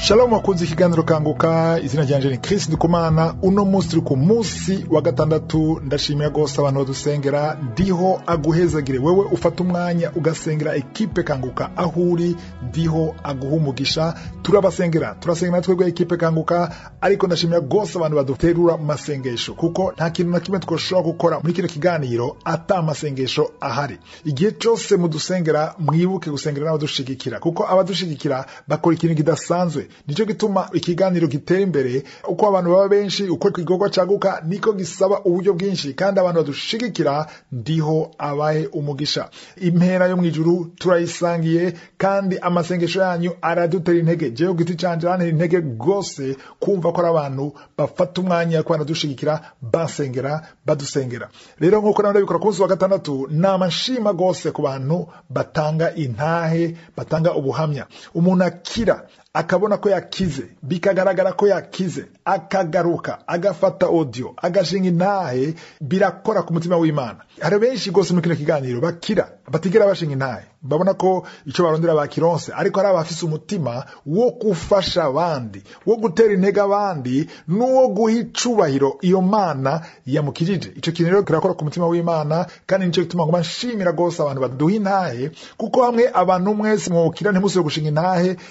Shalom wakunze ikiganiro kanguka, izina ryanje ni Chris Ndikumana. Uno munsi turi ku munsi wa gatandatu. Ndashimira gose abantu badusengera, ndiho aguhezagire wewe ufata umwanya ugasengera ekipe kanguka ahuri, ndiho aguhumugisha. Turasengera twebwe ekipe kanguka, ariko ndashimira gose abantu baduterura mu masengesho, kuko nta kintu na kimwe twoshobora gukora muri kino kiganiro ata masengesho ahari. Igihe cyose mudusengera, mwibuke gusengera n'abadushigikira, kuko abadushigikira bakora ikintu kidasanzwe. Nico gituma ikiganiro gitera imbere. Uko abantu baba benshi, uko igikorwa caguka, niko gisaba uburyo bwinshi, kandi abantu badushigikira ndiho abahe umugisha. Impera yo mwijuru turayisangiye, kandi amasengesho yanyu aradutera intege. Jewe giti canje arantera intege gose kumva ko abantu bafata umwanya ko banadushigikira, basengera, badusengera. Rero nkuko nabikora ku munsi wa gatandatu, namashima gose ku bantu batanga intahe, batanga ubuhamya. Umuntu akira akabona ko yakize, bikagaragara ko yakize, akagaruka, agafata audio, agashinga intahe, birakora ku mutima w'Imana. Hari benshi gose mu kino kiganiro bakira, batigera bashinga intahe, babona ko ico barondera bakironse, ariko hari abafise umutima wo gufasha abandi, wo gutera intege abandi, n'uwo guha icubahiro iyo Mana yamukijije. Ico kintu rero kirakora ku mutima w'Imana, kandi nico gituma ngoma nshimira gose abantu baduha intahe, kuko hamwe abantu mwese mwokira ntimusubire gushinga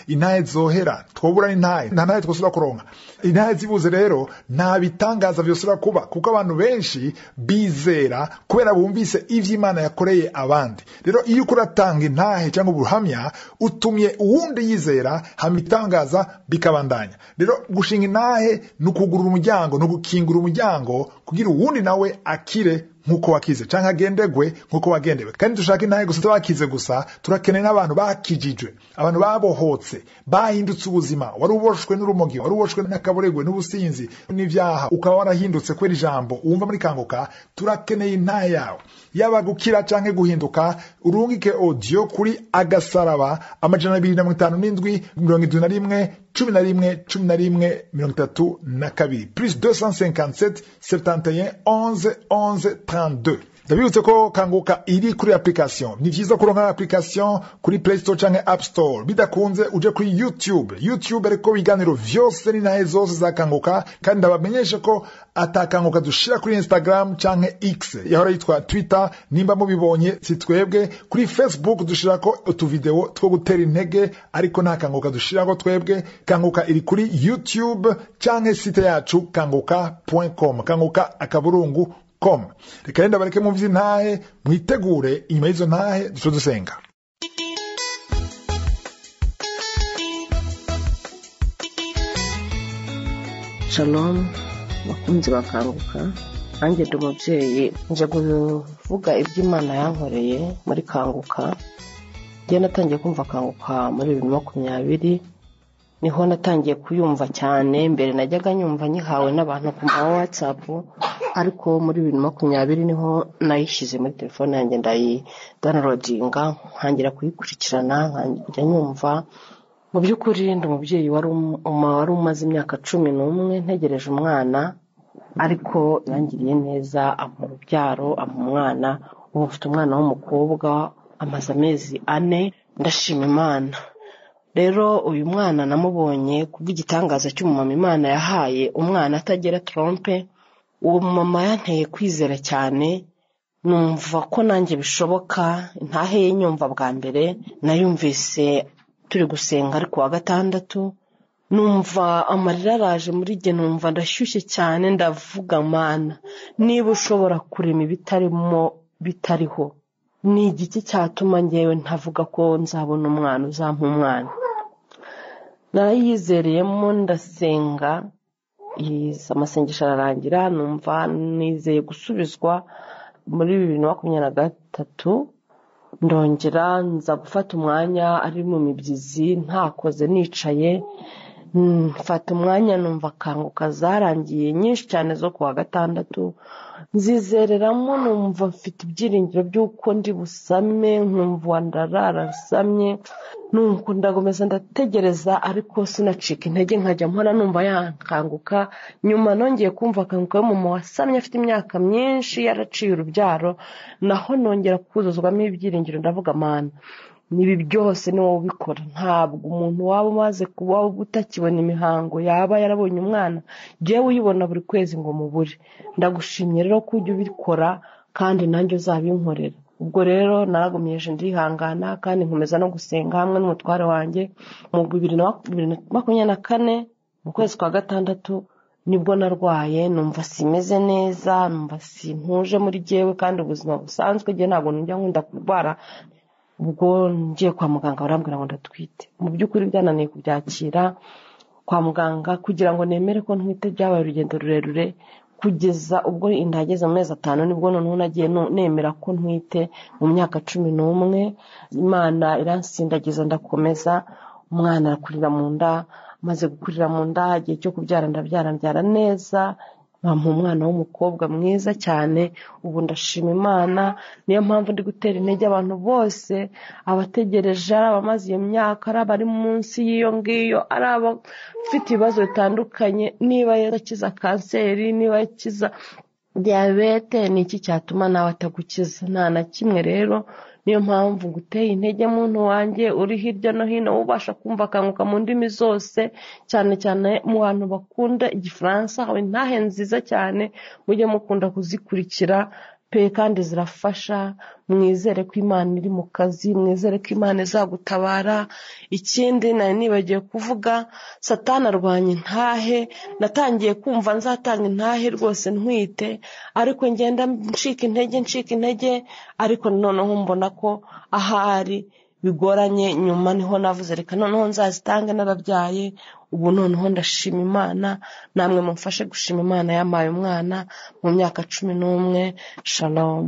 intahe zohera, twobura intahe, nta ntahe twosubira kuronka. Intahe zibuze rero nta bitangaza vyosubira kuba, kuko abantu benshi bizera kubera bumvise ivy'Imana yakoreye abandi. Rero iyo ukuratanga intahe cyangwa ubuhamya, utumye uwundi yizera, hama itangaza bikabandanya. Rero gushinga intahe n'ukugurura umuryango, no gukingura umuryango kugira uwundi nawe akire nkuko wakize, canke agendegwe nkuko wagendewe. Kandi dushaka intahe gusa bakize gusa, turakeneye n'abantu bakijijwe, abantu babohotse, bahindutse ubuzima. Wari uboshwe n'urumogi, wari uboshwe n'akaboregwe, n'ubusinzi, n'ivyaha, ukaba warahindutse kwera ijambo uwumva muri kanguka. Turakeneye intahe yawe, yaba gukira canke guhinduka. Urungike audio kuri agasaraba 257 71 11 32 plus 257 71 11 11 32. Ndabibutse ko kanguka iri kuri application. Ni vyiza kuronka application kuri Play Store canke App Store. Bidakunze uje kuri YouTube ariko biganiro vyose ni nahe zose za kanguka. Kandi ndabamenyesha ko atakanguka dushira kuri Instagram canke X, yahora yitwa Twitter. Nimba mubibonye si twebwe. Kuri Facebook dushirako utuvideo two gutera intege, ariko nta kanguka dushirako twebwe. Kanguka iri kuri YouTube canke site yacu kanguka.com, kanguka_com. Reka ndabareke mu vy'intahe, mwitegure inyuma y'izo ntahe duco dusenga. Shalom bakunzi bakanguka, nanjye ndi umuvyeyi nje kuvuga iby'Imana yankoreye muri kanguka. Njye natangiye kumva kanguka muri 2020, niho natangiye kuyumva cyane. Mbere najyaga nyumva nyihawe n'abantu ku WhatsApp, ariko muri 2020 niho nayishize muri telefone yanjye, ndayi-downloadinga, nkangira kuyikurikirana, nkajya nyumva. Mu by'ukuri ndi umubyeyi wari umaze imyaka 11 ntegereje umwana, ariko yangiriye neza, ampa urubyaro, ampa umwana. Ubu mfite umwana w'umukobwa amaze amezi 4, ndashima Imana. Rero uyu mwana namubonye kuva igitangaza cy'umumama Imana yahaye umwana atagera trompe. Uwo mama yanteye kwizera cyane, numva ko nanjye bishoboka. Intahe nyumva bwa mbere nayumvise turi gusenga ari kuwa gatandatu, numva amarira araje muri jye, numva ndashyushye cyane. Ndavuga Mana, niba ushobora kurema ibitarimo bitariho, ni igiki cyatuma ngewe ntavuga ko nzabona umwana, uzampa umwana? Narayizereyemo, ndasenga, amasengesho ararangira, numva nizeye gusubizwa. Muri 2023 ndongera nza gufata umwanya ari mu mibyizi, ntakoze nicaye, mfata umwanya numva kanguka zarangiye nyinshi cyane zo kuwa gatandatu. Nzizereramo, numva mfite ibyiringiro by'uko ndi busame, nkumva ndarara nsamye, nuko ndagomeza ndategereza, ariko sinacika intege, nkajya mpora numva yankanguka. Nyuma nongeye kumva kanguka y'umuma wasamye afite imyaka myinshi, yaraciye urubyaro, naho nongera kuzuzwamo ibyiringiro. Ndavuga Mana, nibi byose ni wowe ubikora. Ntabwo umuntu waba umaze kuba utakibona imihango yaba yarabonye umwana jewe uyibona buri kwezi ngo mubure. Ndagushimye rero ko ujya ubikora kandi nanjye uzabinkorera. Ubwo rero naragumiyeje ndihangana kandi nkomeza no gusenga hamwe n'umutware wanjye. Mu 2024 mu kwezi kwa gatandatu nibwo narwaye, numva simeze neza, numva simpuje muri jewe kandi ubuzima busanzwe je ntabwo njya nkunda kurwara. Ubwo ngiye kwa muganga barambwira ngo ndatwite. Mu by'ukuri byananiye kubyakira kwa muganga kugira ngo nemere ko ntwite. Byabaye urugendo rurerure kugeza ubwo inda yageze mu mezi 5 nibwo noneho nagiye nemera ko ntwite mu myaka 11. Imana iransindagiza ndakomeza, umwana arakurira mu nda. Maze gukurira mu nda igihe cyo kubyara ndabyara neza, bampa umwana w'umukobwa mwiza cyane. Ubu ndashima Imana. Niyo mpamvu ndi gutera intege abantu bose abategereje, abamaze iyo myaka, ari abari munsi y'iyo ngiyo, ari abafite ibibazo bitandukanye. Niba yakiza kanseri, niba yakiza diabete, ni iki cyatuma nawe atagukiza? Nta na kimwe. Rero niyo mpamvu nguteye intege muntu wanjye uri hirya no hino ubasha kumva Kanguka mu ndimi zose, cyane cyane mu bantu bakunda igifaransa. Hawe ntahe nziza cyane, mujye mukunda kuzikurikira pe kandi zirafasha. Mwizere ko Imana iri mu kazi, mwizere ko Imana izagutabara. Ikindi nari nibagiye kuvuga, Satani arwanya intahe. Natangiye kumva nzatanga intahe rwose ntwite, ariko ngenda ncika intege, ariko noneho mbona ko ahari bigoranye. Nyuma niho navuze reka noneho nzazitange narabyaye. Ubu noneho ndashima Imana, namwe mumfashe gushima Imana yampaye umwana mu myaka 11. Shalom.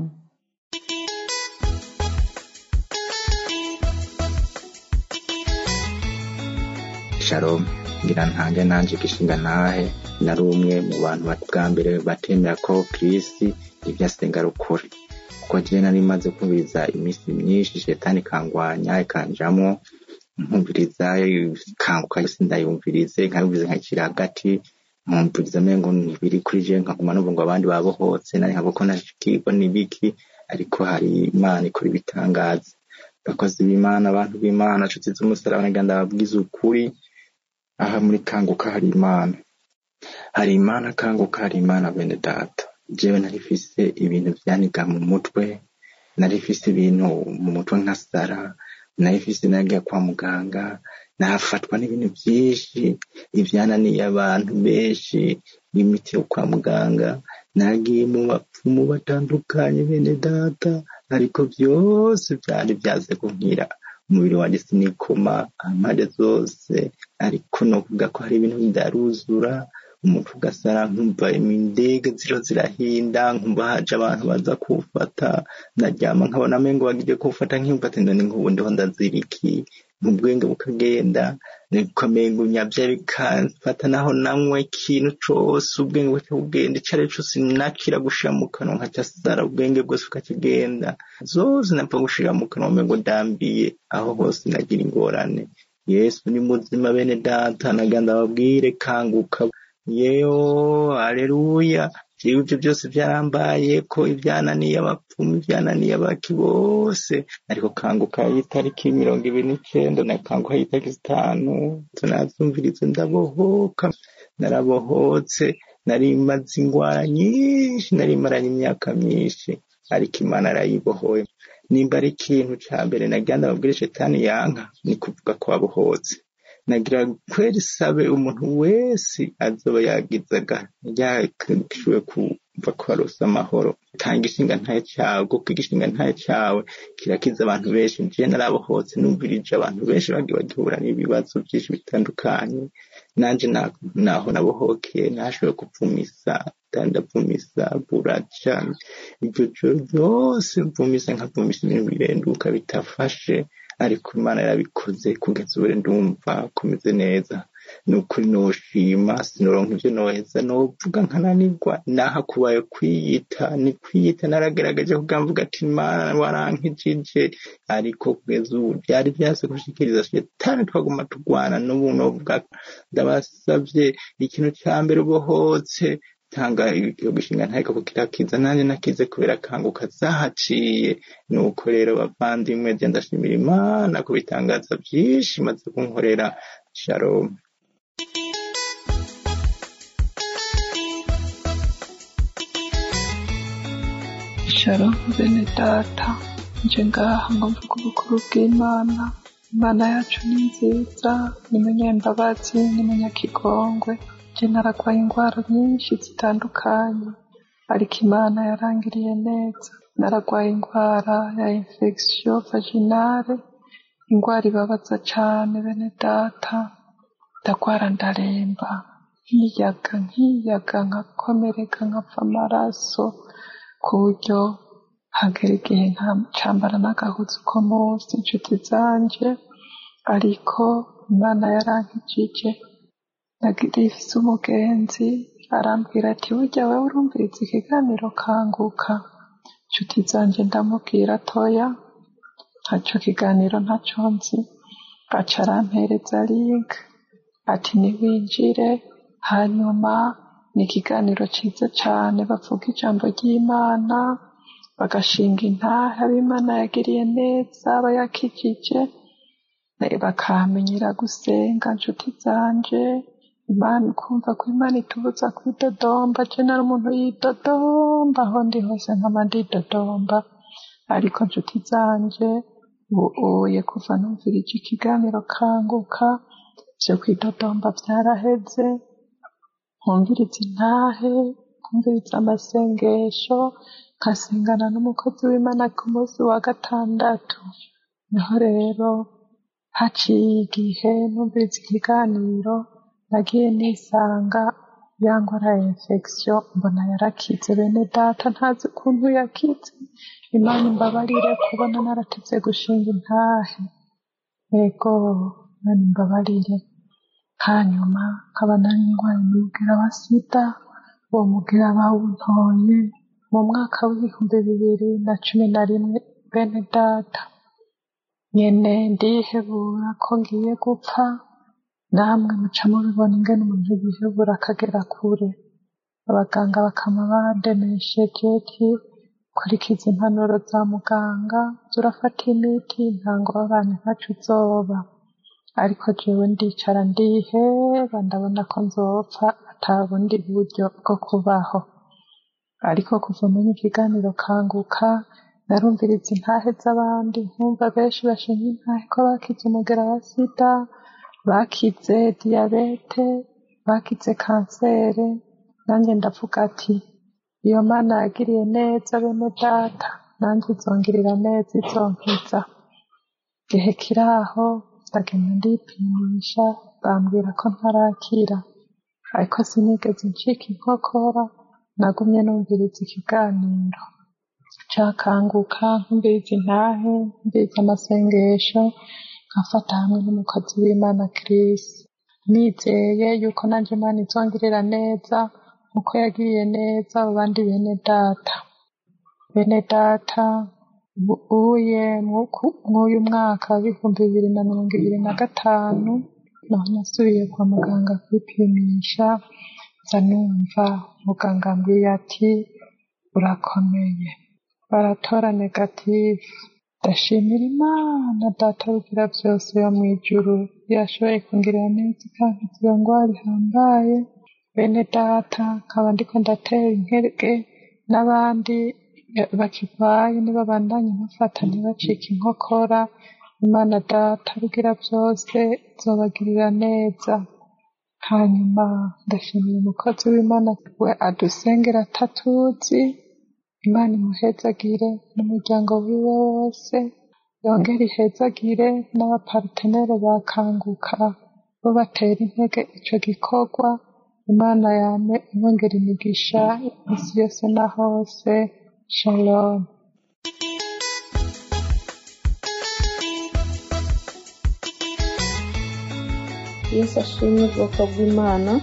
Shalom. Ngira ntange nanje gishinga nahe nari umwe mu bantu bwa mbere batemera ko Kristo ibyo asenga rukuri. Kuko je nari maze kubiza iminsi myinshi Shetani kangwanya ikanjamo nkumviriza Kanguka sindayumvirize, nkabivuze nkakira hagati nkumviriza mengo nibiri kuri je, nkaguma numva ngo abandi babohotse nari nkaboko nashikirwa nibiki, ariko hari Imana ikora ibitangaza. Bakozi b'Imana, abantu b'Imana, nshuti z'umusaraba, naganda babwiza ukuri. Aha muri Kanguka hari Imana Kanguka hari Imana bene data. Jewe narifise ibintu byaniga mu mutwe, narifise ibintu mu mutwe nkasara, narifise nagiye kwa muganga, nafatwa n'ibintu byinshi, ibyananiye abantu benshi, imiti yo kwa muganga, nagiye mu bapfumu batandukanye bene data, ariko byose byari byaze kunkira. Umubiri wanjye sinikoma amade zose, ariko no kuvuga ko hari ibintu ndaruzura. Umuntu ugasara nkumva imindege zirahinda, nkumva haje abantu baza kufata, ndaryama nkabona mengo bagiye kufata, nkimva ati ndani nk'ubundi ho ndaziriki, mu bwenge bukagenda, nikomengo nyabye bikamfata naho namwe ikintu cyose ubwenge bukagenda, icare cyose nakira gushamukanwa nkacasara, ubwenge bwose ukakigenda, zose napfa gushira mu kanwa mengo ndambiye, aho hose nagira ingorane. Yesu ni muzima bene data, naganda babwire Kanguka. Yeo, haleluya. Ibyo byose byarambaye ko ibyananiye abapfumu, ibyananiye abaki bose, ariko Kanguka y'itariki 29 na Kanguka y'itariki 5 tunazumvirize ndabohoka. Narabohotse, nari maze ingwara nyinshi, nari maranye imyaka myinshi, ariko Imana arayibohoye. Nimba ari ikintu cya mbere naganda babwire Shetani yanka, ni kuvuga ko wabohotse. Nagira kweri sabe umuntu wese azoba yagizaga yakishuwe kumva ko arosa amahoro. Tanga ishinga ntaye cyawe, kuko igishinga ntaye cyawe kirakiza abantu benshi. Je narabohotse, numvirije abantu benshi bagihura n'ibibazo byinshi bitandukanye. Nanje naho nabohokeye, nashoboye kupfumisa, ndapfumisa buraca, ibyo byose mvumisa nkavumisa ibintu birenduka bitafashe, ariko Imana yarabikoze kugeza ubu ndumva komeze neza. Nukuri noshima, sinoronka ibyo noheza novuga nkananirwa, naha kubaye kwiyita, ni kwiyita. Narageragaje kugamvuga ati Imana warankijije, ariko kugeza ubu byari byase gushikiriza Shetani, twaguma tugwana. N'ubu novuga ndabasabye ikintu cya mbere ubohotse, gutanga iyo gishinga ntahe ko kirakiza nanjye nakize kubera kanguka zahaciye. Nuko rero bavandimwe je ndashimira Imana ku bitangaza byinshi maze kunkorera. Shalom. Shalom bene data, nje ngaha ngo mvuge ubukuru bw'Imana. Imana yacu ni nziza, ni munyembabazi, ni munyakigongwe. Je naragwaye indwara nyinshi zitandukanye, ariko Imana yarangiriye neza. Naragwaye indwara ya infection vaginale, indwara ibabaza cane bene data. Ndagwara ndaremba, nkiyaga nkakomereka nkapfa amaraso, ku buryo hagera igihe ncambara n'agahuzu ko munsi inshuti zanje, ariko Imana yarankijije. Nagifise umugenzi arambwira ati burya wewe urumviriza ikiganiro Kanguka? Inshuti zanje ndamubwira toya, ntaco kiganiro ntaco nzi. Aca arampereza link ati niwinjire, hanyuma ni ikiganiro ciza cane, bavuga ijambo ry'Imana bagashinga intahe ab'Imana yagiriye neza bayakijije, bakamenyera gusenga. Nshuti zanje, Imana ukumva ko Imana itubuza kwidodomba. Je nari umuntu yidodomba aho ndi hose nkama ndidodomba, ariko nshuti zanje uye kuva numvirije ikiganiro Kanguka vyo kwidodomba vyaraheze. Nkumviriza intahe, nkumviriza amasengesho, nkasengana n'umukozi w'Imana ku munsi wa gatandatu. Niho rero haciye igihe numviriza ikiganiro, nagiye nisanga ya ngwara ya infection mbona yarakize. Bene data, ntazi ukuntu yakize. Imana imbabarire kubona naratevye gushinga intahe. Ego, Imana imbabarire. Hanyuma nkaba nari ndwaye umugera wa sida. Uwo mugera bawuntoye mu mwaka w'2011. Bene data, nyene ndihebura ko ngiye gupfa. Namwe muca mubibona ingene umuntu yihebura akagera kure. Abaganga bakama bademesheje ati kurikiza impanuro za muganga, turafata imiti, nta ngorane ntaco uzoba. Ariko jewe ndicara ndiheba, ndabona ko nzopfa ata bundi buryo bwo kubaho. Ariko kuva muri ikiganiro Kanguka narumviriza intahe z'abandi, nkumva benshi bashinga intahe ko bakize umugera wa sida, bakize diyabete, bakize kansere. Nanjye ndavuga ati iyo Mana yagiriye neza bene data, nanjye izongirira neza, izonkiza. Igihe kiraho ndagenda ndipimisha, bambwira ko ntarakira, ariko sinigeze ncika inkokora. Nagumye numviriza ikiganiro ca Kanguka, nkumviriza intahe, nkumviriza amasengesho, nkafata hamwe n'umukozi w'Imana Chris, nizeye yuko nanje Imana izongirira neza nkuko yagiriye neza abandi bene data. Bene data, uye mw'uyu mwaka w'2025 naho nasubiye kwa muganga kwipimisha, nza numva muganga ambwiye ati urakomeye, baratora negative. Ndashimira Imana data rugira byose yo mw'ijuru, yashoboye kungirira neza ikankiza iyo ngwara ihambaye. Bene data, nkaba ndiko ndatera intege n'abandi bakirwaye nibabandanye bafata ntibacike inkokora. Imana data rugira byose izobagirira neza. Hanyuma ndashimira umukozi w'Imana we adusengera atatuzi. Imana imuhezagire n'umuryango wiwe wose, yongere ihezagire n'abapartenere ba Kanguka bo batera intege ico gikorwa. Imana yame ibongera imigisha isi yose na hose. Shalom. Yesu ashimwe ubwoko bw'Imana.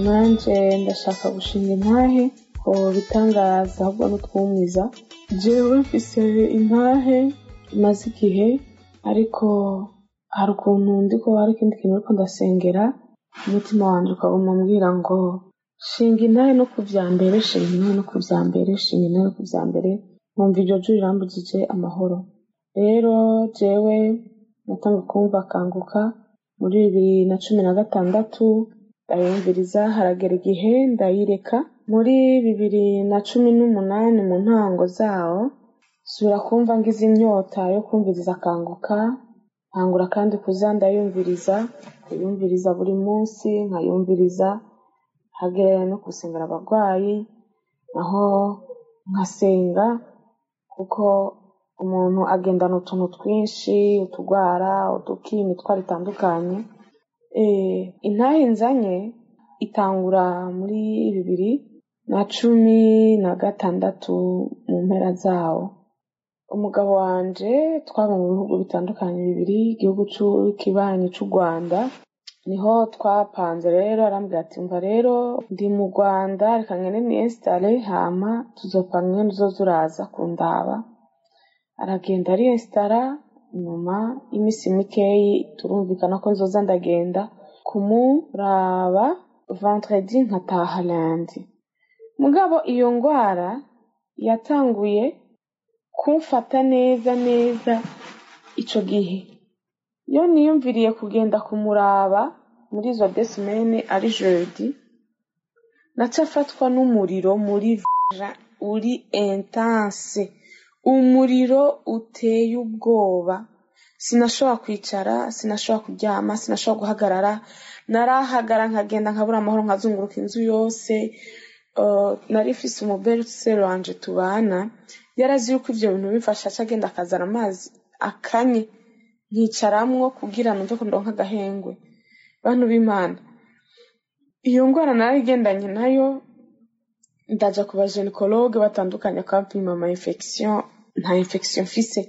Nanje ndashaka gushinga intahe ko bitangaza ahubwo n'utwumiza. Jewe mfise intahe imaze igihe, ariko hari ukuntu ndiko hari ikindi kintu ariko ndasengera, umutima wanje ukaguma umbwira ngo shinga intahe no ku vya mbere, shinga intahe no ku vya mbere, shinga intahe no ku vya mbere, nkumva iryo jwi rirambujije amahoro. Rero jewe natanga kumva Kanguka muri 2016, ndayumviriza haragera igihe ndayireka. Muri 2018 mu ntango zawo sura kumva ngize inyota yo kumviriza Kanguka, ntangura kandi kuza ndayumviriza, kuyumviriza buri munsi, nkayumviriza hagera no gusengera abagwayi, aho nkasenga kuko umuntu agendana utuntu twinshi, utugwara, uduki, imitwaro itandukanye. Intahe nzanye itangura muri 2016 mu mpera zawo. Umugabo wanje twaba mu bihugu bitandukanye bibiri, igihugu cy'ukibanyi cy'u Rwanda, niho twapanze. Rero arambwira ati mva rero ndi mu Rwanda, reka ngene ni installe hama tuzopanga nzoza uraza kundaba. Aragenda ari installa, nyuma imisi mikeyi turumvikana ko nzoza ndagenda kumuraba vendredi nkataha lundi. Mugabo iyo ngwara yatanguye kumfata neza ico gihe. Yo niyumviriye kugenda kumuraba muri izo 2 semaines ari jeudi, nacafatwa n'umuriro muri uri intense, umuriro uteye ubwoba. Sinashobora kwicara, sinashobora kuryama, sinashobora guhagarara. Narahagara nkagenda nkabura amahoro, nkazunguruka inzu yose. Narifise umuberusero wanje tubana, yarazi yuko ivyo bintu bifasha, acagenda akazana amazi akanye nkicaramwo kugira numve ko ndonka agahengwe. Bantu b'Imana, iyo ngwara naragendanye nayo, ndaja ku bagynecologue batandukanye akampima ama infection, nta infection mfise,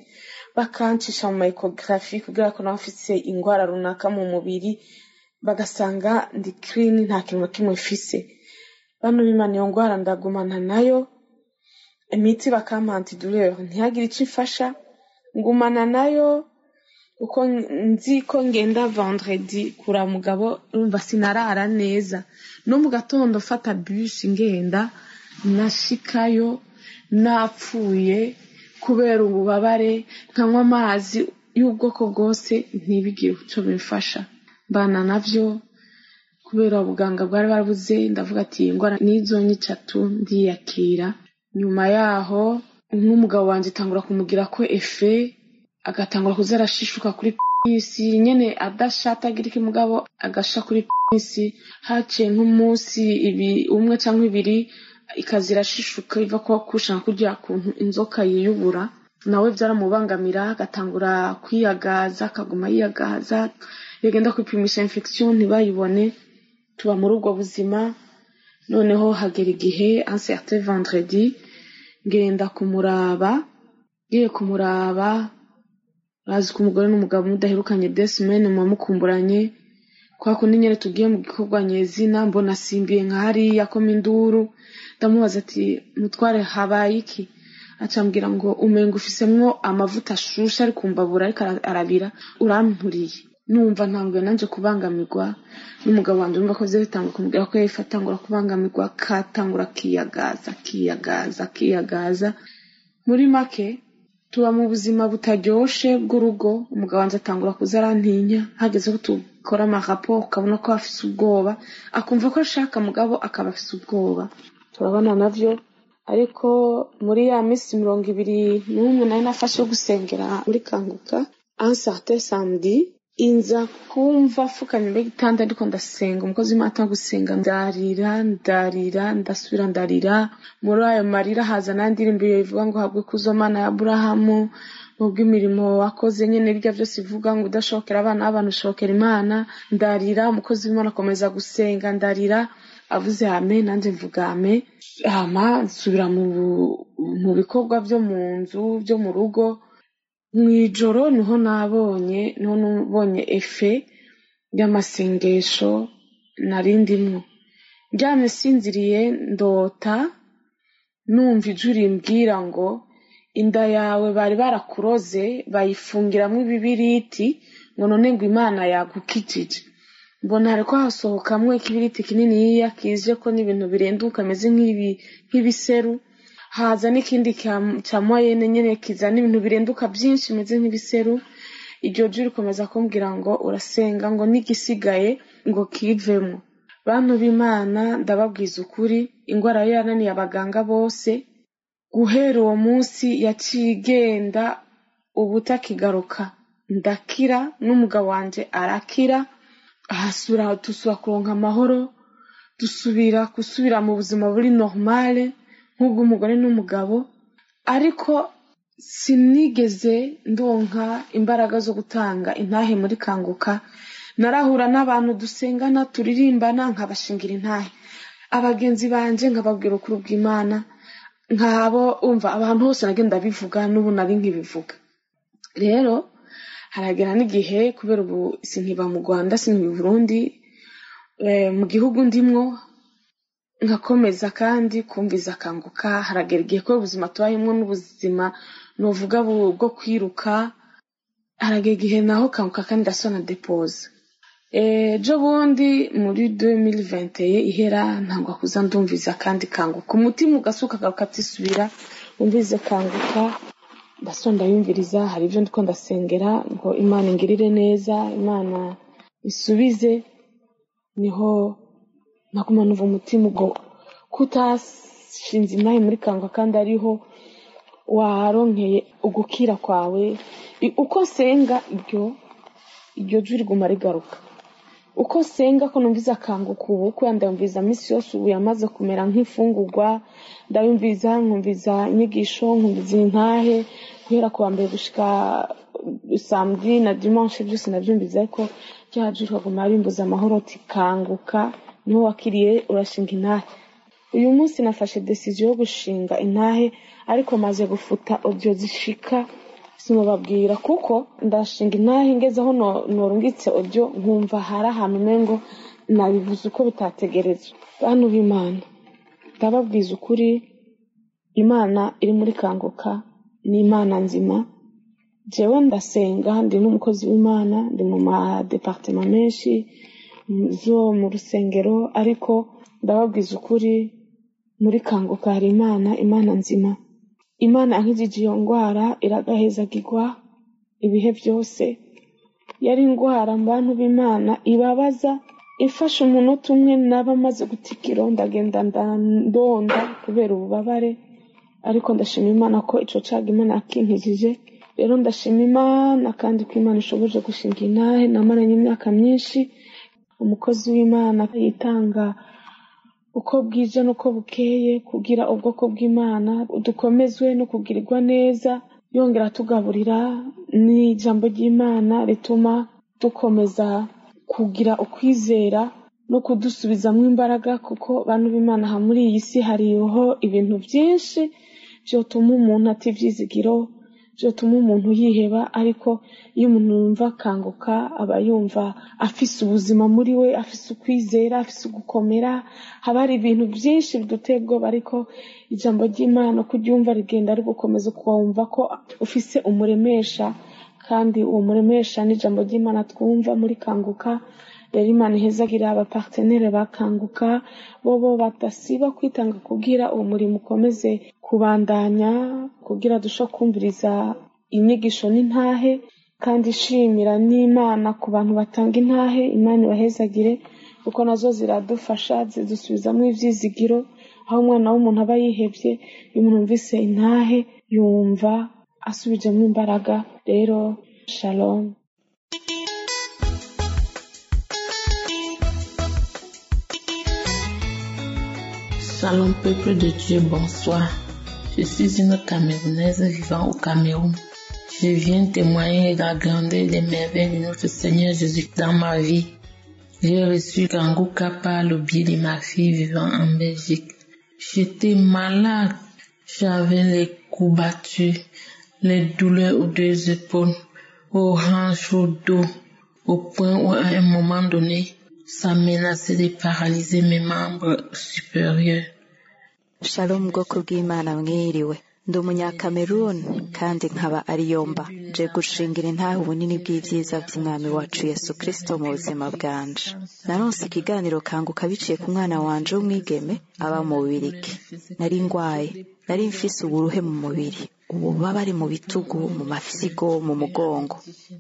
bakancisha mu ecography kugira ko nafise ingwara runaka mu mubiri, bagasanga ndi clean, nta kintu na kimwe mfise. Bantu b'Imana, iyo ngwara ndagumana nayo, imiti bakampa antidouleur ntihagire ico ifasha, ngumana nayo uko nzi ko ngenda vendredi kura mugabo, urumva sinarara neza. No mu gatondo fata bus ngenda, nashikayo napfuye kubera ububabare, nkanywa amazi y'ubwoko bwose ntibigire ico bimfasha. Mbana navyo kubera ubuganga bwari barabuze, ndavuga ati ingwara nizonyicatu, ndiyakira. Nyuma yaho n'umugabo wanje tangura kumugira ko effet, agatangura kuza arashishuka kuri pisi nyene, adashatagira iki mugabo agasha kuri pisi. Haciye nk'umunsi umwe canke ibiri, ikazira shishuka iva ko kushaka kurya kuntu inzoka yiyubura, nawe byaramubangamira, agatangura kwiyagaza, akaguma yiyagaza. Yagenda kwipimisha infection ntibayibone. Tuba muri ubwo buzima. Noneho hagera igihe un certain vendredi ngenda kumuraba. Ngiye kumuraba, bazi ko umugore n'umugabo mudaherukanye 2 semaines mukumburanye, kwa kundi nyene tugiye mu gikorwa nyezina, mbona simbiye nka hariya ko minduru. Ndamubaza ati mutware habaye iki? Acambwira ngo umenga ufisemwo amavuta ashusha ari kumbabura, ariko arabira, urampuriye. Numva ntangwe nanje kubangamirwa n'umugabo wanje, numva ko vyetanga kumubwira ko yifata ngura kubangamirwa, katangura kiyagaza. Muri make tuba mu buzima butaryoshe bw'urugo. Umugabo wanje atangura kuza arantinya, hageze ko tukora amarapport ukabona ko afise ubwoba, akumva ko ashaka mugabo akaba afise ubwoba. Turabana navyo. Ariko muri ya misi 21 nari nafashe gusengera muri Kanguka, un certain samedi inza kumva fukamye mbegitanda ndiko ndasenga, umukozi mata gusenga, ndarira ndasubira ndarira. Muri ayo marira haza nandirimbo ivuga ngo habwe kuzomana ya Aburahamu, ubwo imirimo wakoze nyene birya byose ivuga ngo udashokera abana abantu ushokera Imana. Ndarira, umukozi w'Imana akomeza gusenga, ndarira. Avuze amen, nanje mvuga amen. Hama nsubira mu bikorwa byo mu nzu, byo mu rugo. Mwijoro niho nabonye effet y'amasengesho narindimwo. Ryamye sinziriye, ndota numva ijwi rimbwira ngo inda yawe bari barakuroze, bayifungiramwo ibibiriti, ngo none ngo Imana yagukijije. mbona hariko hasohokamwo ikibiriti kininiya kije ko n'ibintu birenduka ameze nk'ibiseru, haza n'ikindi cya moyenne nyene kizana ibintu birenduka byinshi bimeze nk'ibiseru. Iryo jwi rikomeza kumbwira ngo urasenga ngo n'igisigaye ngo kivemo. Bantu b'Imana ndababwiza ukuri, ingwara yo yananiye abaganga bose, guhera uwo munsi yaciye igenda ubutakigaruka, ndakira n'umugabo wanje arakira, dusubira kuronka amahoro, gusubira mu buzima buri normale nk'ubw'umugore n'umugabo. Ariko sinigeze ndonka imbaraga zo gutanga intahe muri Kanguka. Narahura n'abantu dusengana turirimbana nkabashingira intahe, abagenzi banje nkababwira ukuri bw'Imana, nkabo umva abantu hose nagenda bivuga n'ubu nari nkibivuga. Rero haragera n'igihe kubera ubu sinkiba mu Rwanda sinkiba i Burundi, mu gihugu ndimwo ngakomeza kandi kumviza Kanguka. Haragera igihe ko ubuzima tubayemo n'ubuzima novuga bwo kwiruka, haragera igihe naho Kanguka kandi ndasona depose. Jo bundi muri 2021 ihera ntangwa kuza ndumviza kandi Kanguka, umutima ugasuka ukatisubira umvize Kanguka, ndasonda yumviriza. Hari ibyo ndiko ndasengera ngo Imana ingirire neza, Imana isubize. Niho nakuma numva umutima ubwo kutashinze inahe muri Kanguka kandi ariho waronkeye ugukira kwawe. Uko senga iryo jwi riguma rigaruka, uko senga ko numviza Kanguka ubu ko ndayumviza misi yose. Ubu yamaze kumera nk'ifungurwa, ndayumviza nkumviza inyigisho, nkumviza intahe guhera ku wa mbere gushika samedi na dimanche, byose nabyumviza ko cyajuru kaguma bimbuza amahoro. Ati Kanguka niho wakiriye urashinga intahe. Uyu munsi nafashe decision yo gushinga intahe, ariko maze gufuta audio zishika sinobabwira, kuko ndashinga intahe ngeze aho norungitse audio nkumva hari ahantu mengo nabivuze uko bitategerezwa. Bantu b'Imana ndababwiza ukuri, Imana iri muri Kanguka ni Imana nzima. Jewe ndasenga, ndi n'umukozi w'Imana, ndi mu departement menshi zo mu rusengero, ariko ndababwiza ukuri muri Kanguka hari Imana nzima. Imana ankijije iyo ngwara iragahezagirwa ibihe byose. Yari ingwara abantu b'Imana ibabaza, ifasha umunota umwe naba maze gutikira ndagenda ndonda kubera ububabare, ariko ndashima Imana ko ico caga Imana yakinkijije. Rero ndashima Imana kandi ko Imana ishoboje gushinga intahe. Namaranye imyaka myinshi, umukozi w'Imana yitanga uko bwije nuko bukeye kugira ubwoko bw'Imana dukomezwe no kugirirwa neza, yongera tugaburira n'ijambo ry'Imana rituma dukomeza kugira ukwizera no kudusubizamo imbaraga. Kuko bantu b'Imana ha muri iyi si hariho ibintu byinshi byotuma umuntu ativyizigiro, byotuma umuntu yiheba, ariko iyo umuntu yumva Kanguka aba yumva afise ubuzima muri we, afise ukwizera, afise gukomera. Haba hari ibintu byinshi biduteye ubwoba, ariko ijambo ry'Imana kuryumva rigenda ari gukomeza kumva ko ufise umuremesha, kandi uwo muremesha n'ijambo ry'Imana twumva muri Kanguka. Rero Imana ihezagira abapartenere ba Kanguka, bobo batasiba kwitanga kugira uwo murimo ukomeze kubandanya, kugira dusho kumviriza inyigisho n'intahe. Kandi shimira n'Imana ku bantu batanga intahe, Imana ibahezagire, kuko nazo ziradufasha, zidusubizamo ivyizigiro. Aho umwana w'umuntu aba yihebye, iyo umuntu yumvise intahe yumva asubijemo imbaraga. Rero shalom. Shalom peuple de Dieu, bonsoir. Je suis une Camerounaise vivant au Cameroun. Je viens témoigner de la grandeur des merveilles de notre Seigneur Jésus dans ma vie. J'ai reçu Kanguka par le biais de ma fille vivant en Belgique. J'étais malade, j'avais les coups battus, les douleurs aux deux épaules, aux hanches, au dos, au point où à un moment donné, ça menaçait de paralyser mes membres supérieurs. Shalom bwoko bw'Imana mwiriwe. ndi umunyakameruni kandi nkaba ari yomba nje gushingira intahe ubunini bw'ibyiza by'umwami wacu Yesu Kristo mu buzima bwanje. Naronse ikiganiro kanguka biciye ku mwana wanje w'umwigeme aba mu Bubirigi. Nari ngwaye, nari mfise uburuhe mu mubiri, ububabare mu bitugu, mu mafyigo, mu mugongo.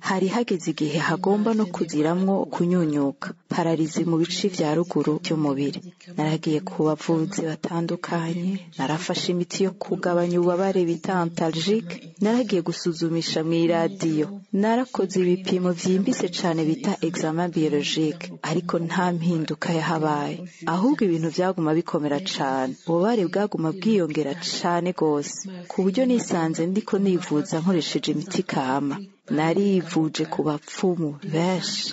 Hari hageze igihe hagomba no kuziramwo kunyunyuka, pararizi mu bice vya ruguru by'umubiri. Naragiye ku bavuzi batandukanye, narafashe imiti yo kugabanya ububabare bita antalgique, naragiye gusuzumisha mw'iradiyo, narakoze ibipimo vyimbitse cane bita examen biologique, ariko nta mpinduka yahabaye, ahubwo ibintu vyaguma bikomera cane, ububabare bwaguma bwiyongera cane gose, ku buryo nisanze ndiko nivuza nkoresheje imiti kama. Narivuje ku bapfumu benshi,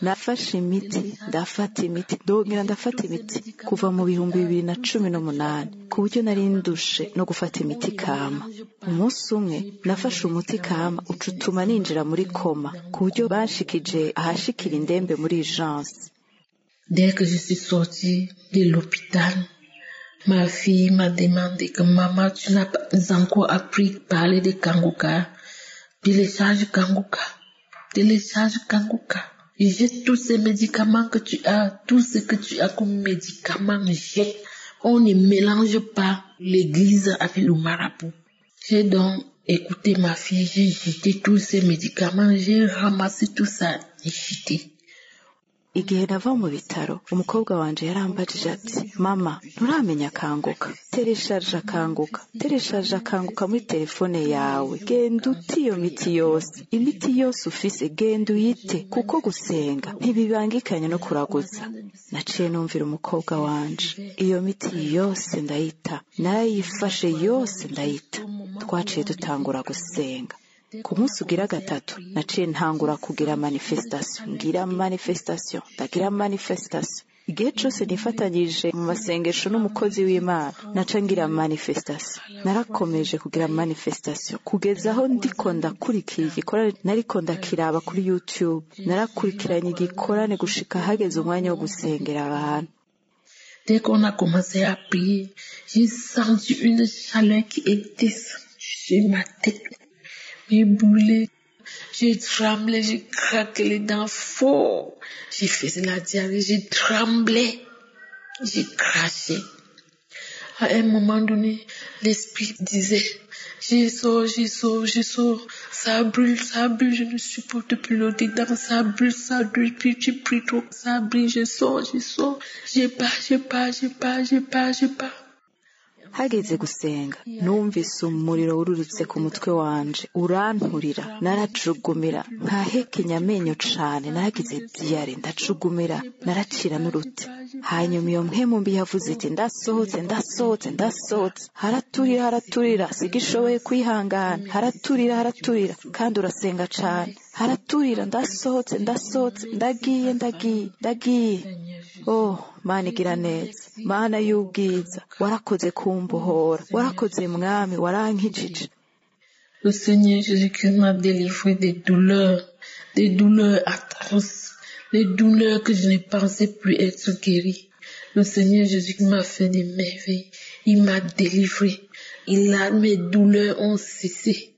nafashe imiti, ndafata imiti, ndongera ndafata imiti kuva mu 2018, ku buryo nari ndushe no gufata imiti kama. Umunsi umwe nafashe umuti kama ucutuma ninjira muri koma, ku buryo banshikije ahashikira indembe muri urgence. Dès que je suis sortie de l'hôpital, ma fille m'a demandé que maman, tu n'as pas encore appris à parler de Kanguka. Télécharge Kanguka. Télécharge Kanguka. Jette tous ces médicaments que tu as, tout ce que tu as comme médicaments, jette. On ne mélange pas l'église avec le marabout. J'ai donc écouté ma fille, j'ai jeté tous ces médicaments, j'ai ramassé tout ça et jeté. Igihe nava mu bitaro, umukobwa wanje yarambajije ati, mama, nturamenya Kanguka? Teresharja Kanguka muri telefone yawe. Genda uti iyo miti yose, imiti yose ufise genda uyite, kuko gusenga ntibibangikanye no kuraguza. Naciye numvira umukobwa wanje, iyo miti yose ndayita, narayifashe yose ndayita. Twaciye dutangura gusenga. Ku munsi ugira gatatu naciye ntangura kugira manifestation, ndagira manifestation. Igihe cyose nifatanyije mu masengesho n'umukozi w'Imana naca ngira manifestation. Narakomeje kugira manifestation kugeza aho ndiko ndakurikira igikorane nariko ndakiraba kuri YouTube. Narakurikiranye igikorane gushika hageze umwanya wo gusengera abantu. Dès qu'on a commencé à prier, j'ai senti une chaleur qui est descendue sur ma tête. J'ai brûlé, j'ai tremblé, j'ai craqué les dents fort. J'ai fait la diarrhée, j'ai tremblé, j'ai craché. À un moment donné, l'esprit disait, je sors, ça brûle, je ne supporte plus le dedans, ça brûle, puis tu pries trop, ça brûle, je sors, j'ai pas. Hageze gusenga numvise umuriro ururutse ku mutwe wanje uranturira, naracugumira nkahekenya amenyo cane, naragize diare ndacugumira, naracira n'uruti. Hanyuma iyo mpemu mbi yavuze iti ndasohotse, haraturira sigishoboye kwihangana, haraturira kandi urasenga cane, haraturira ndasohotse, ndagiye. Oh, Mana igira neza, Mana y'ubwiza, warakoze kumbohora, warakoze mwami, warankijije. Le Seigneur Jésus-Christ m'a délivré des douleurs atroces, des douleurs que je ne pensais plus être guérie. Le Seigneur Jésus-Christ m'a fait des merveilles, il m'a délivré, mes douleurs ont cessé.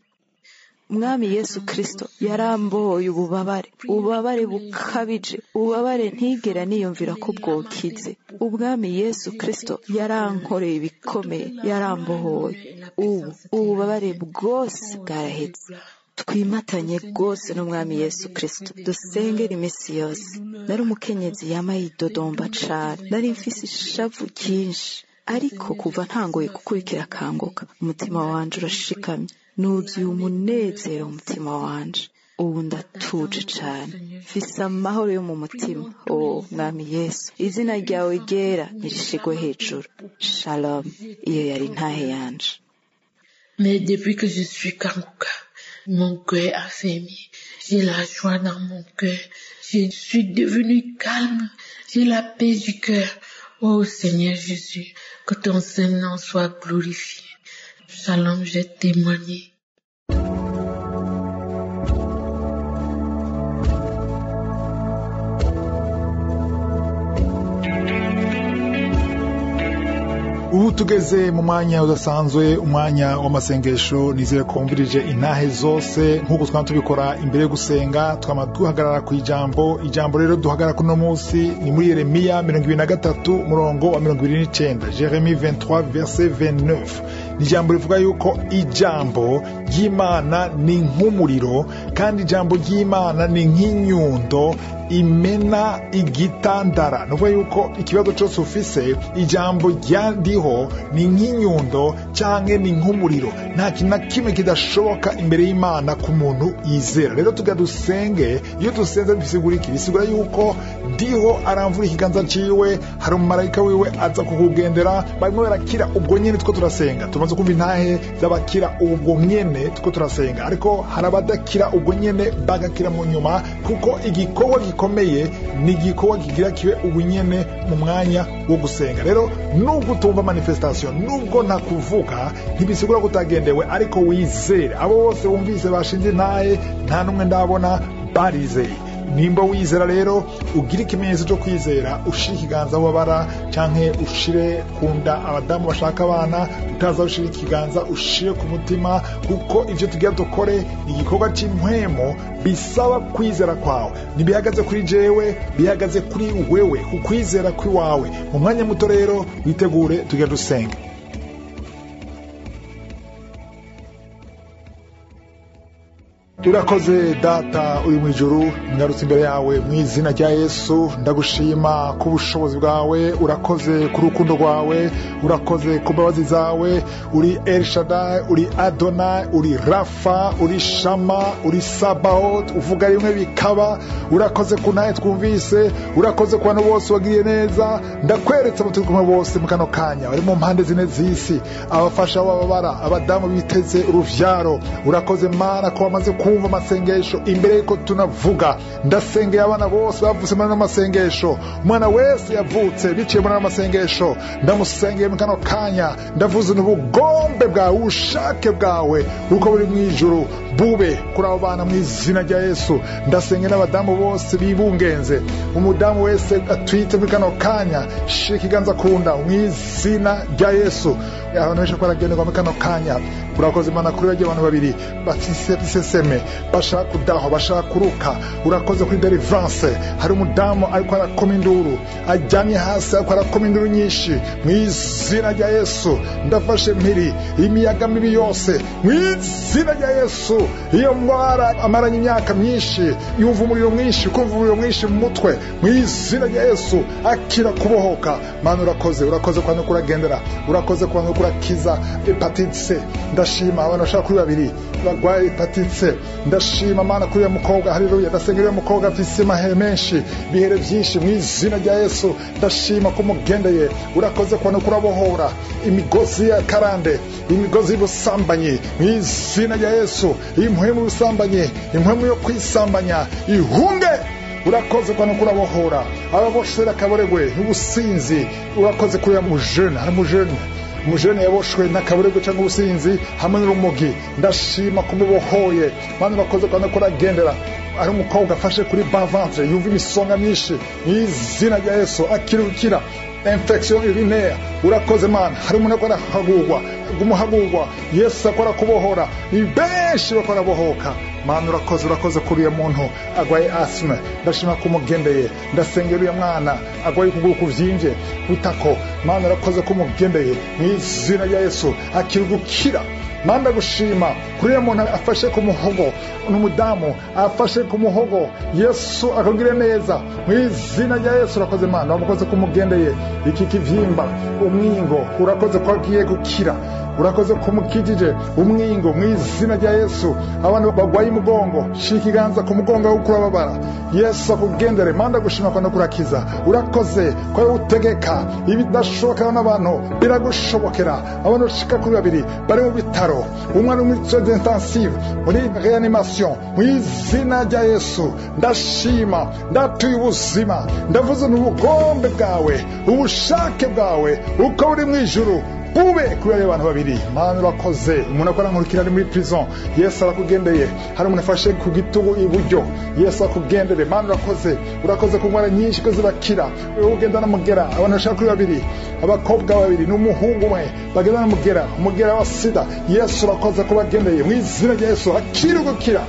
Mwami Yesu Kristo yaramboye ububabare bukabije, ububabare ntigera niyumvira ko bwokize. Umwami Yesu Kristo yarankoreye ibikomeye, yarambohoye. Ububabare bwose bwaraheze. Twimatanye rwose n'Umwami Yesu Kristo, dusengera iminsi yose. Nari umukenyezi yama yidodomba cane, nari mfise ishavu ryinshi, ariko kuva ntangoye gukurikira Kanguka, umutima wanje urashikamye. Nuzuye umunezero umutima wanje, ubu ndatuje cane, mfise amahoro yo mu mutima. Oh Mwami Yesu, izina ryawe ryera nirishigwe hejuru. Shalom. Iyo yari ntahe yanje. Mais depuis que je suis Kanguka, mon cœur a fermé, j'ai la joie dans mon cœur, je suis devenue calme, j'ai la paix du cœur. Oh Seigneur Jésus, que ton Saint-Nom soit glorifié. Shalom, j'ai témoigné. ubu tugeze mu mwanya udasanzwe, umwanya w'amasengesho. Nizere ko wumvirije intahe zose nk'uko twaba tubikora imbere yo gusenga. Twama duhagarara ku ijambo rero duhagarara kuno munsi ni muri Yeremiya 23 murongo wa 29. Jeremie 23 verset 29. Ni ijambo rivuga yuko ijambo ry'Imana ni nk'umuriro, kandi ijambo ry'Imana ni nk'inyundo imena igitandara. Nuvuga yuko ikibazo cyose ufise, ijambo ryandiho ni nk'inyundo canke ni nk'umuriro. Nta kintu na kimwe kidashoboka imbere y'Imana ku muntu yizera. Rero tugadusenge, iyo dusenze bisigura iki? Bisigura yuko ndiho aramvura ikiganza ciwe, hari umumarayika wiwe aza kukugendera, barimo barakira ubwo nyene two turasenga. Tumaze kumva intahe z'abakira ubwo nyene two turasenga, ariko hari abadakira ubwo nyene bagakira mu nyuma, kuko igikorwa gikomeye ni igikorwa kigira kibe ubunyene mu mwanya wo gusenga. Rero nubwo utumva manifestation, nubwo ntakuvuga, ntibisigura kutagendewe, ariko wizere. Abo bose bumvise bashinze intahe, nta numwe ndabona barizeye. Nimba wizera rero, ugira ikimenyetso cyo kwizera, ushira ikiganza wabara canke ushire kunda abadamu bashaka abana, utaza ushira ikiganza ushire ku mutima, kuko ivyo tugira dukore igikorwa cy'impwemo bisaba kwizera kwawe. Nibihagaze kuri jewe, bihagaze kuri wewe, kukwizera kwiwawe. Mu mwanya muto rero witegure tugira dusenga. Urakoze Data uri mu ijuru, ngarutse imbere yawe mu izina rya Yesu. Ndagushima ku bushobozi bwawe, urakoze ku rukundo rwawe, urakoze ku mbabazi zawe. Uri El Shaddai, uri Adonai, uri Rafa, uri Shama, uri Sabaoth, uvuga rimwe bikaba. Urakoze ku ntahe twumvise, urakoze ku bantu bose wagiriye neza. Ndakweretse abo turi kumwe bose mu kano kanya, bari mu mpande zine z'isi, abafasha bababara, abadamu biteze uruvyaro. Urakoze Mana ko wamaze kumva amasengesho imbere yuko tunavuga. Ndasengeye abana bose bavutse muri amasengesho, umwana wese yavutse biciye muri amasengesho, ndamusengeye mu kano kanya. Ndavuze n'ubugombe bwawe, ubushake bwawe uko buri mu ijuru bube kuri abo bana mu izina rya Yesu. Ndasengeye n'abadamu bose bibungenze, umudamu wese atwite muri kano kanya, shika ikiganza kunda mu izina rya Yesu. Abantu benshi baragenderwa mu kano kanya. Urakoze Mana kuri bagiye abantu babiri batiseseme, bashaka kudaho, bashaka kuruka. Urakoze kuri deliverance. Hari umudamu ariko arakoma induru, ajyamye hasi ariko arakoma induru nyinshi. Mu izina rya Yesu ndafashe mpiri imiyaga mibi yose mu izina rya Yesu. Iyo mwara amaranye imyaka myinshi, yumva umuriro mwinshi, kumva umuriro mwinshi mu mutwe, mu izina rya Yesu akira kubohoka. Mana urakoze kwano kuragendera, urakoze kwano kurakiza hepatite C. Ndashima abantu bashaka kuri babiri bagwaye hepatite C. Ndashima Mana kuri ya mukobwa, haleluya. Ndasengera mukobwa afise mahe menshi, bihere byinshi mu izina rya Yesu. Ndashima ko mugendeye, urakoze kwano kurabohora imigozi ya karande, imigozi y'ubusambanyi mu izina rya Yesu. Impwemu y'ubusambanyi, impwemu yo kwisambanya ihunge. Urakoze kwano kurabohora ababoshera kaboregwe ubusinzi. Urakoze kuri ya mujene, hari mujene yaboshwe n'akaboregwe cyangwa ubusinzi hamwe n'urumogi. Ndashima kumubohoye Mana. Urakoze kwano kuragendera, ari umukobwa afashe kuri bas ventre, yumva imisonga myinshi mu izina rya Yesu akirukira infection urinaire. Urakoze Mana. Hari umuntu akora hagurwa Yesu akora kubohora, ni benshi bakora bohoka. Mana urakoze kuri ya muntu agwaye asthma. Ndashima kumugendeye. Ndasengera uyu mwana agwaye kuguru kuvyimbye kutako. Mana urakoze kumugendeye mu izina rya Yesu akirugukira. Mana gushima kuri ya muntu afashe ku muhogo, n'umudamu afashe ku muhogo, Yesu akagire neza mu izina rya Yesu. Urakoze Mana, urakoze kumugendeye iki kivyimba umwingo, urakoze ko agiye gukira. Urakoze kumukijije umwingo mu izina rya Yesu. Abantu bagwaye umugongo, shika ikiganza ku mugongo wo kurababara, Yesu akugendere. Mana gushima kwano kurakiza. Urakoze ko utegeka ibidashoboka n'abantu biragushobokera. Abantu shika kuri babiri bari mu bitaro, umwana muri soins intensive, muri reanimation mu izina rya Yesu. Ndashima, ndatuye ubuzima, ndavuze n'ubugombe bwawe, ubushake bwawe uko uri mu ijuru bube kubera abantu babiri. Mana urakoze, umuntu akora nkurikira ari muri prison, Yesu arakugendeye. Hari umuntu afashe ku gitugu iburyo, Yesu akugendere. Mana urakoze ku ngwara nyinshi ko zibakira. Wewe ugenda namugera, abantu bashaka kuri babiri, abakobwa babiri n'umuhungu umwe bagenda namugera, umugera wa sida. Yesu urakoze kubagendeye mu izina rya Yesu. Akira gukira.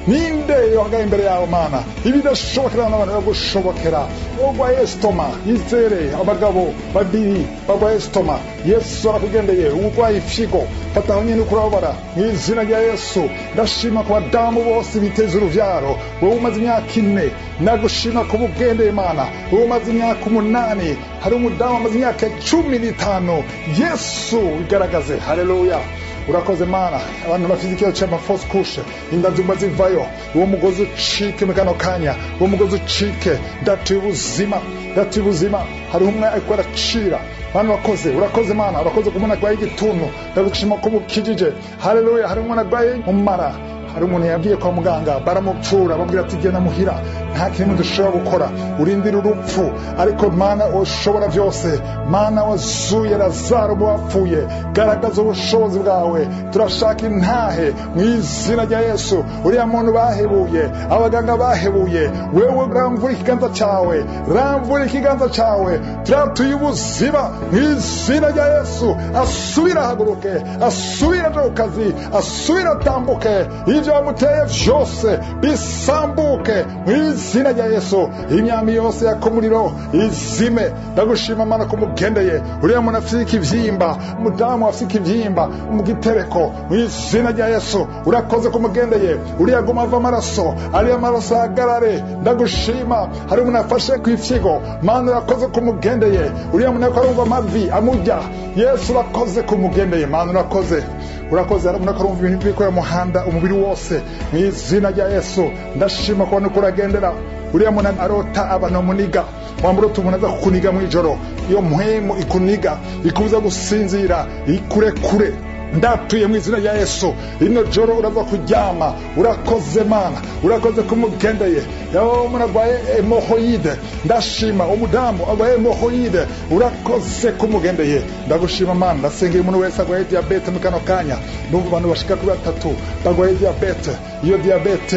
Ninde yohagaye imbere yawe Mana, ibidashobokera n'abantu bagushobokera. Ogwaye estoma, izere abagabo babiri bagwaye estoma, Yesu arakugendeye. Ugwaye figo, fata nyine kurabara mu izina rya Yesu. Ndashima ku badamu bose biteze uruvyaro. Wowe umaze imyaka 4, nagushima ku bugendeye Mana. Wowe umaze imyaka 8, hari umudamu umaze imyaka 15. Yesu igaragaze. Haleluya. Urakoze Mana, abantu bafite ikibazo cy'amafos kushe, inda zumba zivayo, uwo mugozi ucike mu kano kanya, uwo mugozi ucike. Datuye ubuzima, hari umwe ariko aracira. Mana urakoze Mana, urakoze ku muntu arwaye igituntu, ndagushima ko mukijije. Haleluya. Hari umuntu arwaye umara, hari umuntu yabwiye kwa muganga baramupfura, bambwira ati genda muhira, nta kintu dushobora gukora, urindira urupfu. Ariko Mana ushobora byose, Mana wazuye Lazaro mu bapfuye, garagaza ubushobozi bwawe. Turashaka intahe mu izina rya Yesu. Uriya muntu bahebuye, abaganga bahebuye, wewe ramvura ikiganza cyawe, turatuye ubuzima mu izina rya Yesu. Asubira haguruke, asubira mu kazi, asubira atambuke. Ibyo wamuteye byose bisambuke mu izina rya Yesu. Imyami yose yakomuriro izime. Ndagushima Mana ko mugendeye. Uriya muntu afite ikivyimba, umudamu afite ikivyimba mu gitereko, mu izina rya Yesu. Urakoze ko mugendeye. Uriya guma ava amaraso, ariya maraso agarare. Ndagushima. Hari umuntu afashe ku ifyigo, Mana urakoze ko mugendeye. Uriya muntu akarumva amavi amujya, Yesu urakoze ko mugendeye. Mana urakoze. Hari umuntu akarumva ibintu bikorera muhanda umubiri wose, mu izina rya Yesu. Ndashima ko kuragendera. Uriya muntu arota abantu muniga, wamurota umuntu aza kukuniga mu ijoro, iyo mpwemu ikuniga ikubuza gusinzira, kure. Ndatuye mu izina rya Yesu, ino joro uraza kuryama. Urakoze Mana, urakoze kumugendeye. Yawo umuntu arwaye hemorrhoide, ndashima. Umudamu arwaye hemorrhoide, urakoze kumugendeye. Ndagushima Mana. Ndasengera umuntu wese arwaye diabete mu kano kanya. N'ubu abantu bashika kuri 3 barwaye diabete. Iyo diabete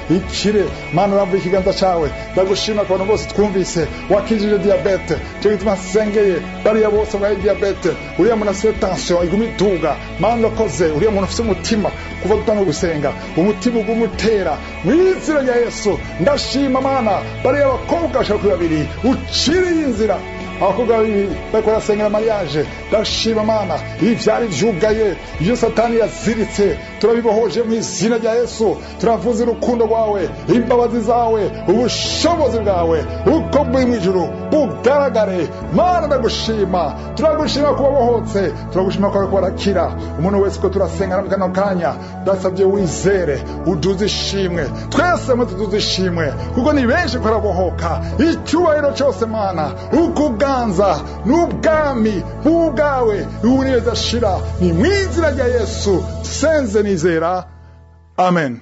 ikire Mana, uramvuye ikiganza cyawe. Ndagushima ku bantu bose twumvise wakijije diabete. Cyo gituma nsengeye bariya bose barwaye diabete. Uriya muntu afite tension igumi duga, Mana urakoze. Uriya muntu afite umutima kuva dutanga gusenga, umutima ugumutera mu izina rya Yesu. Ndashima Mana, bariya bakobwa bashaka kuri babiri uciriye inzira, abakobwa babiri bakora sengera mariage. Ndashima Mana, ivyari vyugaye, iyo Satani yaziritse turabibohoje mu izina rya Yesu. Turavuze urukundo rwawe, imbabazi zawe, ubushobozi bwawe uko buri mu ijuru bugaragare. Mana ndagushima, turagushima kuba bohotse, turagushima ko barakira. Umuntu wese ko turasenga mu kano kanya, ndasabye wizere, uduze ishimwe. Twese mu tuduze ishimwe, kuko ni benshi ko rabohoka. Icyubahiro cyose Mana, ukuganza n'ubwami bwawe ubuneza shira, ni mu izina rya Yesu senze nizera. Amen.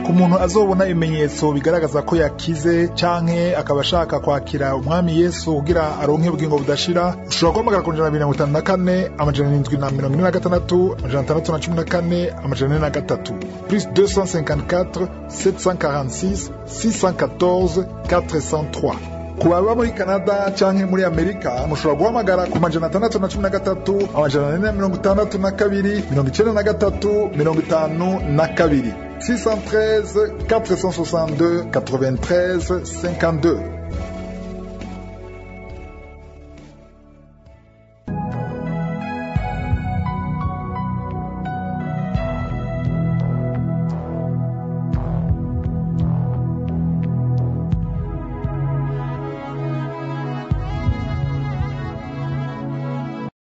Ku muntu azobona ibimenyetso bigaragaza ko yakize canke akaba ashaka kwakira umwami Yesu kugira aronke ubugingo budashira, ushobora guhamagara ku 254 746 614 403 plus 254 746 614 403. Ku baba muri Canada canke muri Amerika mushobora guhamagara ku 613 462 93 52 613 462 93 52.